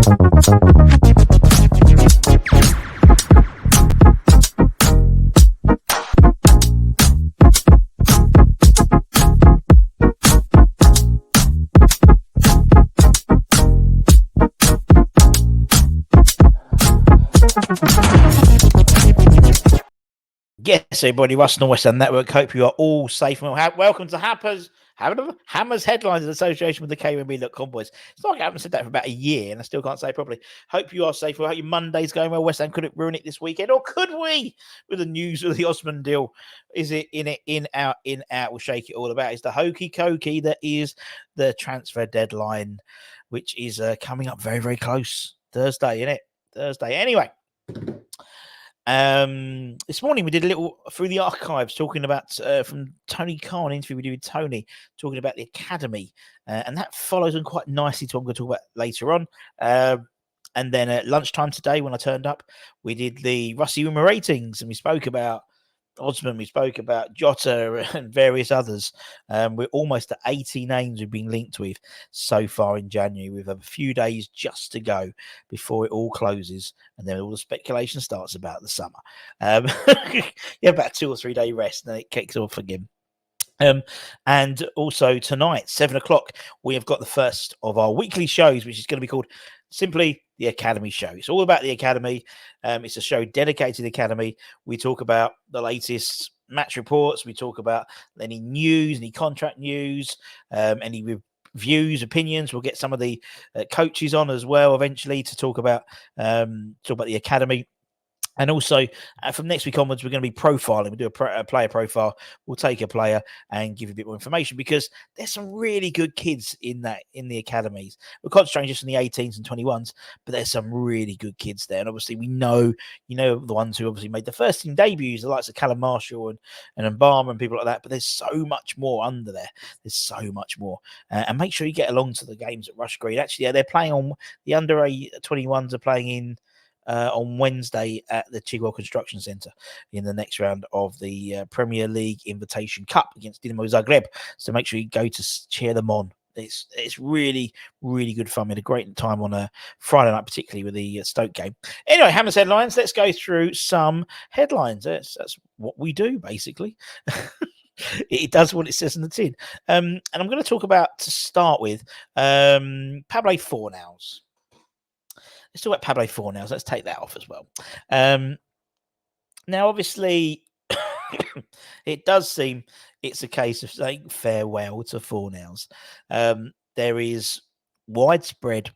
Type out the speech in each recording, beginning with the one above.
Yes, everybody, Russ and West End Network. Hope you are all safe and well. Welcome to Hammer's Headlines in association with the KMB.com boys. It's like I haven't said that for about a year and I still can't say it properly. Hope you are safe. Well, hope your Monday's going well. West Ham, could it ruin it this weekend? Or could we? With the news of the Osman deal. Is it in, out? We'll shake it all about. It's the hokey cokey that is the transfer deadline, which is coming up very, very close. Thursday, isn't it? Thursday. Anyway. This morning we did a little through the archives talking about from Tony Khan, interview we did with Tony, talking about the academy, and that follows on quite nicely to what I'm going to talk about later on. And then at lunchtime today, when I turned up, we did the Rusty Rumour ratings, and we spoke about Osman, we spoke about Jota and various others. We're almost at 80 names we've been linked with so far in January. We've a few days just to go before it all closes, and then all the speculation starts about the summer. Yeah, about 2 or 3 day rest, and then it kicks off again. And also tonight, 7 o'clock, we have got the first of our weekly shows, which is going to be called simply the Academy Show. It's all about the Academy. It's a show dedicated to the Academy. We talk about the latest match reports. We talk about any news, any contract news, any reviews, opinions. We'll get some of the coaches on as well eventually to talk about the Academy. And also, from next week onwards, we're going to be profiling. We'll do a player profile. We'll take a player and give a bit more information because there's some really good kids in the academies. We're concentrating just on the 18s and 21s, but there's some really good kids there. And obviously, we know, the ones who obviously made the first team debuts, the likes of Callum Marshall and Mbama and people like that. But there's so much more under there. There's so much more. And make sure you get along to the games at Rush Green. Actually, they're playing on the under 21s are playing in. On Wednesday at the Chigwell Construction Centre in the next round of the Premier League Invitation Cup against Dinamo Zagreb. So make sure you go to cheer them on. It's really, really good fun. We had a great time on a Friday night, particularly with the Stoke game. Anyway, Hammer's Headlines. Let's go through some headlines. That's what we do, basically. It does what it says in the tin. And I'm going to talk about, to start with, Pablo Fornals. Let's talk about Pablo Fornals. Let's take that off as well. Now, obviously, it does seem it's a case of saying farewell to Fornals. There is widespread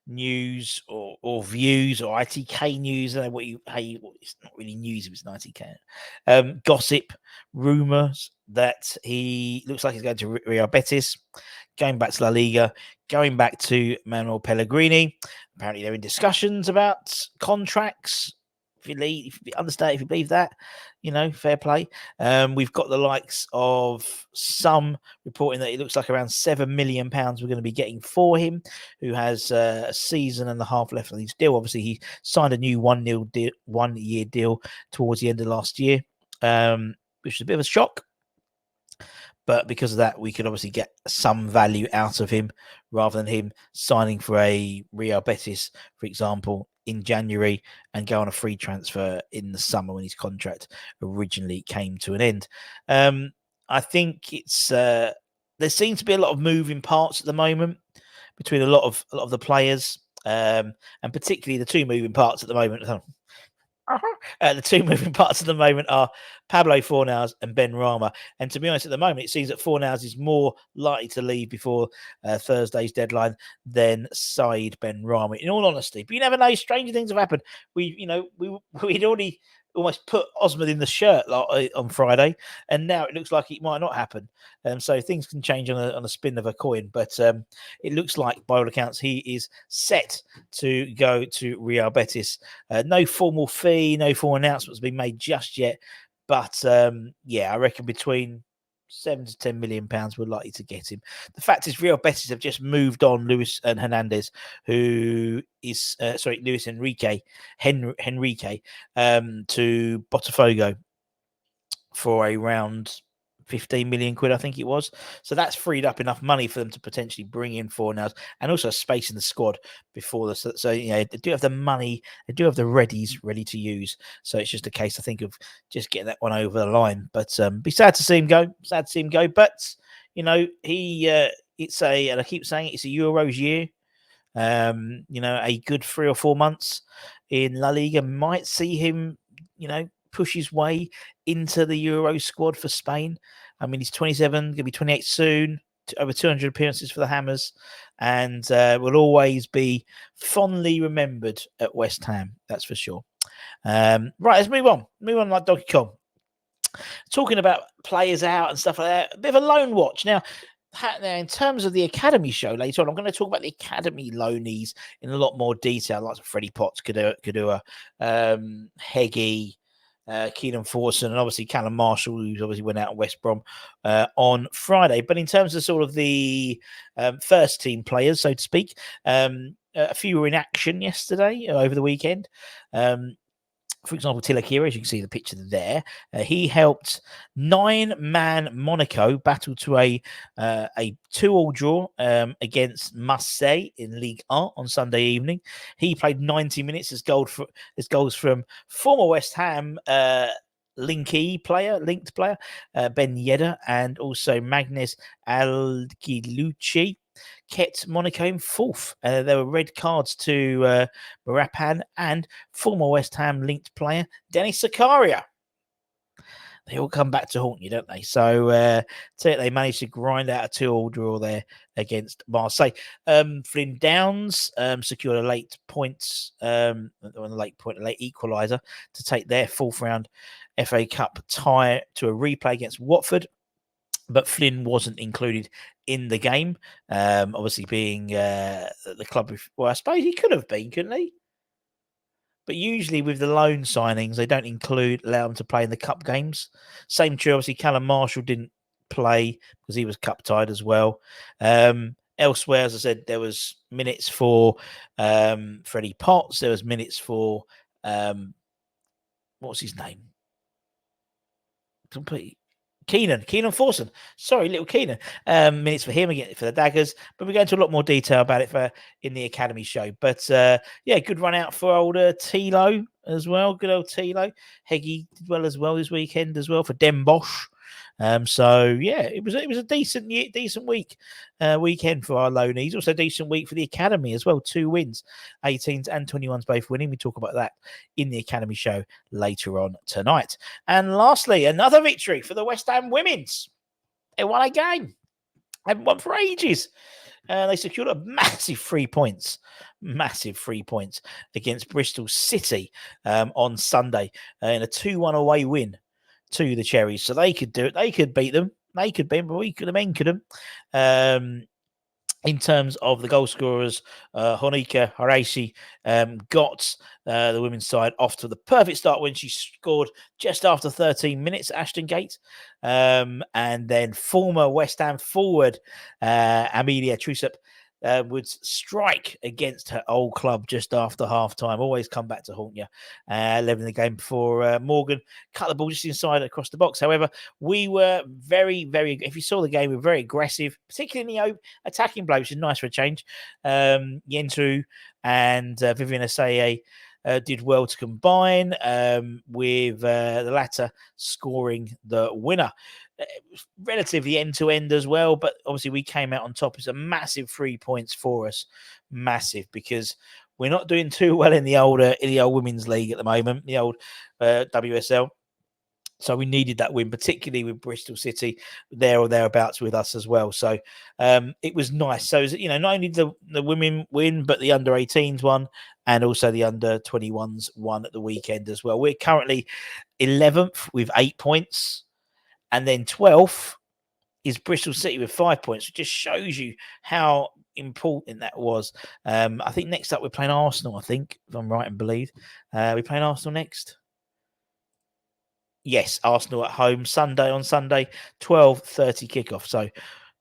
news or views or ITK news. I don't know it's not really news if it's an ITK. Gossip, rumours that he looks like he's going to Real Betis, going back to La Liga, going back to Manuel Pellegrini. Apparently, they're in discussions about contracts. If you believe that, fair play. We've got the likes of some reporting that it looks like around £7 million we're going to be getting for him, who has a season and a half left on his deal. Obviously, he signed a new 1 year deal towards the end of last year, which is a bit of a shock. But because of that, we could obviously get some value out of him rather than him signing for a Real Betis, for example, in January and go on a free transfer in the summer when his contract originally came to an end. I think it's there seems to be a lot of moving parts at the moment between a lot of the players, and particularly the two moving parts at the moment. The two moving parts at the moment are Pablo Fornals and Ben Rama. And to be honest, at the moment, it seems that Fornals is more likely to leave before Thursday's deadline than Said Ben Rama, in all honesty. But you never know, stranger things have happened. We'd already almost put Osman in the shirt on Friday, and now it looks like it might not happen. So things can change on a spin of a coin. But it looks like, by all accounts, he is set to go to Real Betis. No formal fee, no formal announcements been made just yet. But I reckon between £7 to £10 million we're likely to get him. The fact is, Real Betis have just moved on Luis and Hernandez, who is Luis Henrique to Botafogo for around 15 million quid, I think it was. So that's freed up enough money for them to potentially bring in Fornals and also space in the squad before the. So they do have the money, they do have the readies ready to use. So it's just a case, I think, of just getting that one over the line. But be sad to see him go. Sad to see him go. But it's and I keep saying it's a Euros year. A good 3 or 4 months in La Liga might see him, push his way into the Euro squad for Spain. I mean, he's 27, going to be 28 soon, over 200 appearances for the Hammers, and will always be fondly remembered at West Ham, that's for sure. Right, let's move on. Move on like Donkey Kong. Talking about players out and stuff like that, a bit of a loan watch. Now, in terms of the academy show later on, I'm going to talk about the academy loanees in a lot more detail, like Freddie Potts, Kadua, Heggie, Keenan Forson, and obviously Callum Marshall, who's obviously went out at West Brom on Friday. But in terms of sort of the first team players, so to speak, a few were in action yesterday, over the weekend. For example, Kehrer, as you can see the picture there, he helped 9-man Monaco battle to a 2-2 draw against Marseille in Ligue 1 on Sunday evening. He played 90 minutes as goals from former West Ham linked player Ben Yedder and also Magnus Alguilucci kept Monaco in fourth. There were red cards to Marapan and former West Ham linked player Denis Zakaria. They all come back to haunt you, don't they? So they managed to grind out a 2-2 draw there against Marseille. Flynn Downs secured a late points, late equaliser to take their fourth round FA Cup tie to a replay against Watford. But Flynn wasn't included in the game, obviously being the club. Well, I suppose he could have been, couldn't he? But usually with the loan signings, they don't allow them to play in the cup games. Same true, obviously, Callum Marshall didn't play because he was cup tied as well. Elsewhere, as I said, there was minutes for Freddie Potts. There was minutes for what's his name? Keenan Forson. Sorry, little Keenan. Minutes for him again for the Daggers, but we're going into a lot more detail about it in the Academy show. But good run out for old Tilo as well. Good old Tilo. Heggie did well as well this weekend as well for Den Bosch. It was a decent weekend for our loanees. Also a decent week for the Academy as well. 2 wins, 18s and 21s both winning. We talk about that in the Academy show later on tonight. And lastly, another victory for the West Ham women's. They won a game. Haven't won for ages. They secured a massive 3 points against Bristol City on Sunday in a 2-1 away win to the Cherries. So they could do it. They could beat them. But the men couldn't. In terms of the goal scorers, Honika Harashi got the women's side off to the perfect start when she scored just after 13 minutes at Ashton Gate. And then former West Ham forward Amelia Trusup would strike against her old club just after half-time. Always come back to haunt you. 11 the game before Morgan cut the ball just inside across the box. However, we were very, very, if you saw the game, we were very aggressive, particularly in the attacking blow, which is nice for a change. Yentru and Vivian Aseye did well to combine with the latter scoring the winner. Relatively end-to-end as well, but obviously we came out on top. It's a massive 3 points for us. Massive, because we're not doing too well in the old women's league at the moment, the old WSL. So we needed that win, particularly with Bristol City there or thereabouts with us as well. So it was nice. So, not only the women win, but the under-18s won, and also the under-21s won at the weekend as well. We're currently 11th with 8 points. And then 12th is Bristol City with 5 points. It just shows you how important that was. I think next up we're playing Arsenal, if I'm right and believe. We're playing Arsenal next. Yes, Arsenal at home on Sunday, 12:30 kickoff. So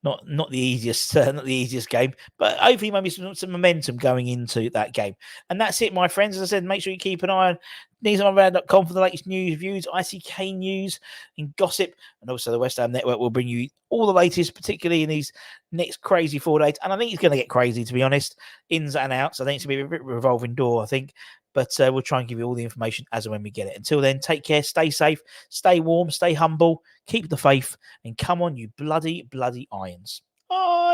not the easiest, not the easiest game, but hopefully maybe some momentum going into that game. And that's it, my friends. As I said, make sure you keep an eye on newsonround.com for the latest news, views, ICK news, and gossip, and also the West Ham Network will bring you all the latest, particularly in these next crazy 4 days. And I think it's going to get crazy, to be honest, ins and outs. I think it's going to be a bit revolving door, I think. But we'll try and give you all the information as and when we get it. Until then, take care, stay safe, stay warm, stay humble, keep the faith, and come on, you bloody Irons. Bye.